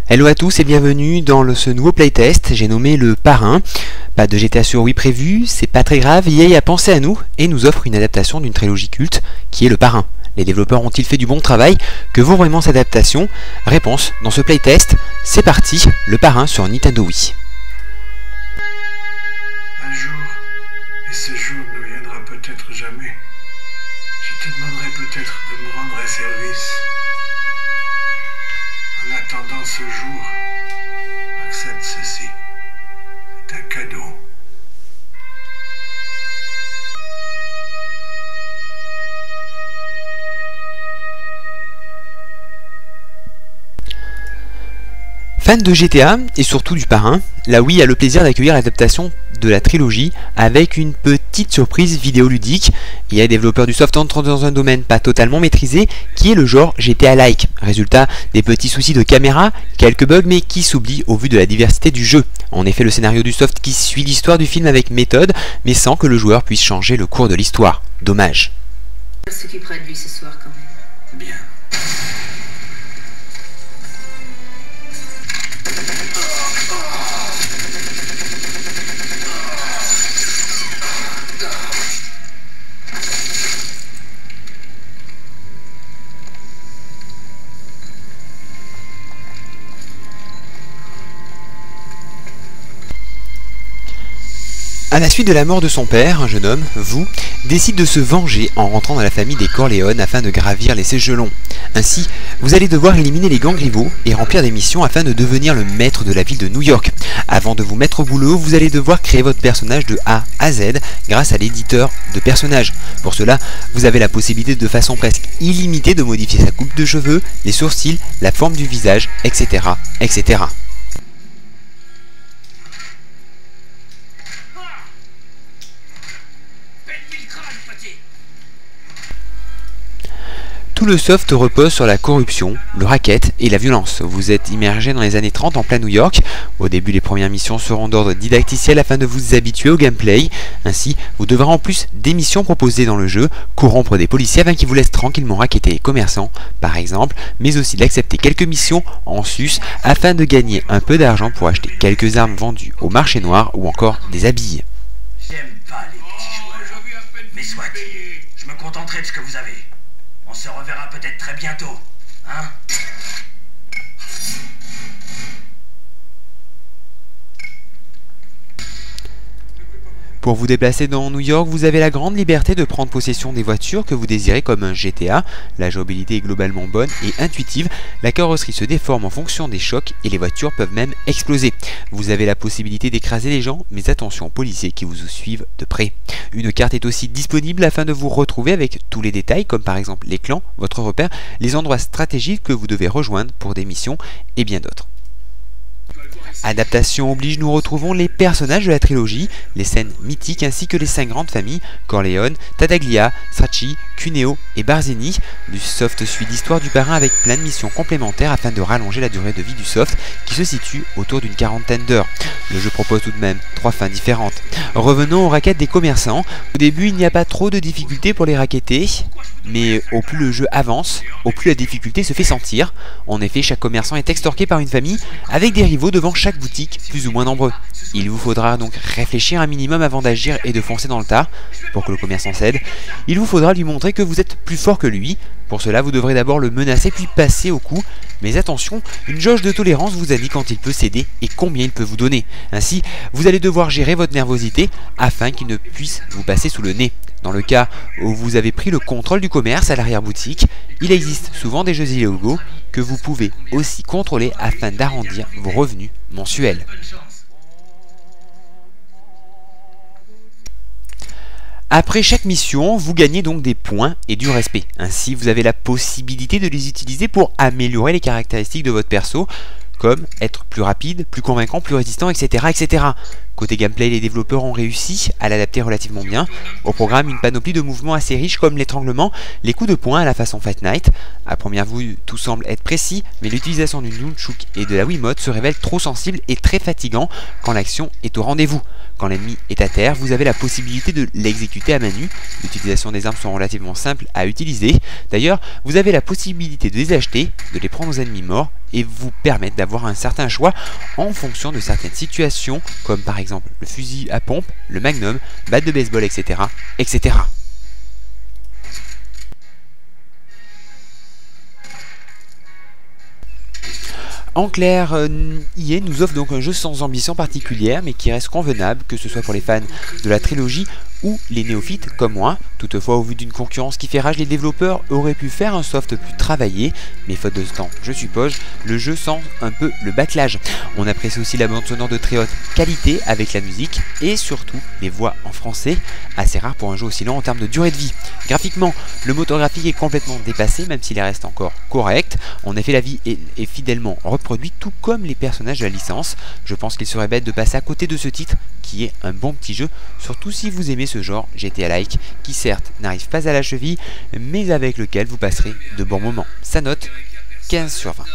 Hello à tous et bienvenue dans ce nouveau playtest, j'ai nommé le Parrain. Pas de GTA sur Wii prévu, c'est pas très grave, EA a pensé à nous et nous offre une adaptation d'une trilogie culte qui est le Parrain. Les développeurs ont-ils fait du bon travail? Que vaut vraiment cette adaptation? Réponse dans ce playtest, c'est parti, le Parrain sur Nintendo Wii. Un jour, et ce jour ne viendra peut-être jamais, je te demanderai peut-être de me rendre un service. En attendant ce jour, accepte ceci. C'est un cadeau. Fan de GTA et surtout du Parrain, la Wii a le plaisir d'accueillir l'adaptation de la trilogie avec une petite surprise vidéoludique. Il y a des développeurs du soft entrent dans un domaine pas totalement maîtrisé qui est le genre GTA-like. Résultat, des petits soucis de caméra, quelques bugs mais qui s'oublient au vu de la diversité du jeu. En effet, le scénario du soft qui suit l'histoire du film avec méthode mais sans que le joueur puisse changer le cours de l'histoire. Dommage. On s'occupera de lui ce soir quand même. Bien. À la suite de la mort de son père, un jeune homme, Vous, décide de se venger en rentrant dans la famille des Corleone afin de gravir les échelons. Ainsi, vous allez devoir éliminer les gangs rivaux et remplir des missions afin de devenir le maître de la ville de New York. Avant de vous mettre au boulot, vous allez devoir créer votre personnage de A à Z grâce à l'éditeur de personnages. Pour cela, vous avez la possibilité de façon presque illimitée de modifier sa coupe de cheveux, les sourcils, la forme du visage, etc. etc. Tout le soft repose sur la corruption, le racket et la violence. Vous êtes immergé dans les années 30 en plein New York. Au début, les premières missions seront d'ordre didacticiel afin de vous habituer au gameplay. Ainsi, vous devrez en plus des missions proposées dans le jeu, corrompre des policiers afin qu'ils vous laissent tranquillement racketter les commerçants, par exemple, mais aussi d'accepter quelques missions en sus afin de gagner un peu d'argent pour acheter quelques armes vendues au marché noir ou encore des habits. J'aime pas les petits joueurs, mais soit, je me contenterai de ce que vous avez. On se reverra peut-être très bientôt, hein? Pour vous déplacer dans New York, vous avez la grande liberté de prendre possession des voitures que vous désirez comme un GTA. La jouabilité est globalement bonne et intuitive. La carrosserie se déforme en fonction des chocs et les voitures peuvent même exploser. Vous avez la possibilité d'écraser les gens, mais attention aux policiers qui vous suivent de près. Une carte est aussi disponible afin de vous retrouver avec tous les détails comme par exemple les clans, votre repère, les endroits stratégiques que vous devez rejoindre pour des missions et bien d'autres. Adaptation oblige, nous retrouvons les personnages de la trilogie, les scènes mythiques ainsi que les 5 grandes familles, Corleone, Tattaglia, Stracci, Cuneo et Barzini. Le soft suit l'histoire du Parrain avec plein de missions complémentaires afin de rallonger la durée de vie du soft qui se situe autour d'une quarantaine d'heures. Le jeu propose tout de même 3 fins différentes. Revenons aux raquettes des commerçants. Au début, il n'y a pas trop de difficultés pour les racketter, mais au plus le jeu avance, au plus la difficulté se fait sentir. En effet, chaque commerçant est extorqué par une famille avec des rivaux devant chaque boutique plus ou moins nombreux. Il vous faudra donc réfléchir un minimum avant d'agir et de foncer dans le tas. Pour que le commerçant cède, il vous faudra lui montrer que vous êtes plus fort que lui. Pour cela, vous devrez d'abord le menacer puis passer au coup. Mais attention, une jauge de tolérance vous indique quand il peut céder et combien il peut vous donner. Ainsi, vous allez devoir gérer votre nervosité afin qu'il ne puisse vous passer sous le nez. Dans le cas où vous avez pris le contrôle du commerce à l'arrière-boutique, il existe souvent des jeux illégaux que vous pouvez aussi contrôler afin d'arrondir vos revenus mensuels. Après chaque mission, vous gagnez donc des points et du respect. Ainsi, vous avez la possibilité de les utiliser pour améliorer les caractéristiques de votre perso, comme être plus rapide, plus convaincant, plus résistant, etc. etc. Côté gameplay, les développeurs ont réussi à l'adapter relativement bien. Au programme, une panoplie de mouvements assez riches comme l'étranglement, les coups de poing à la façon Fight Night. À première vue, tout semble être précis, mais l'utilisation du nunchuk et de la Wiimote se révèle trop sensible et très fatigant quand l'action est au rendez-vous. Quand l'ennemi est à terre, vous avez la possibilité de l'exécuter à main nue. L'utilisation des armes sont relativement simples à utiliser. D'ailleurs, vous avez la possibilité de les acheter, de les prendre aux ennemis morts et vous permettre d'avoir un certain choix en fonction de certaines situations, comme par exemple le fusil à pompe, le magnum, batte de baseball, etc. etc. En clair, EA nous offre donc un jeu sans ambition particulière, mais qui reste convenable, que ce soit pour les fans de la trilogie ou les néophytes comme moi. Toutefois, au vu d'une concurrence qui fait rage, les développeurs auraient pu faire un soft plus travaillé, mais faute de temps, je suppose, le jeu sent un peu le bâclage. On apprécie aussi la bande sonore de très haute qualité avec la musique et surtout les voix en français, assez rare pour un jeu aussi long en termes de durée de vie. Graphiquement, le moteur graphique est complètement dépassé, même s'il reste encore correct. En effet, la vie est fidèlement reproduite, tout comme les personnages de la licence. Je pense qu'il serait bête de passer à côté de ce titre, qui est un bon petit jeu, surtout si vous aimez ce genre GTA-like, qui certes n'arrive pas à la cheville, mais avec lequel vous passerez de bons moments. Sa note, 15/20.